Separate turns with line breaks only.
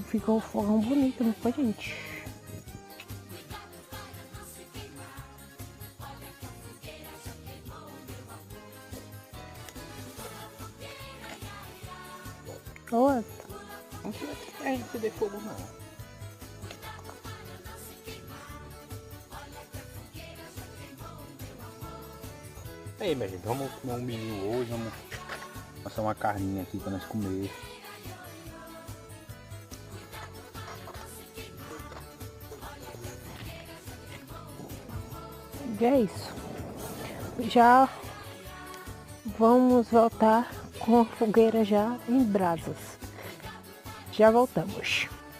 Ficou um fogão bonito, não foi, gente? Olha.
Não tinha que a gente de fogo não. Aí, minha gente, vamos comer um milho hoje, vamos passar uma carninha aqui pra nós comer.
E é isso. Já vamos voltar com a fogueira já em brasas. Já voltamos.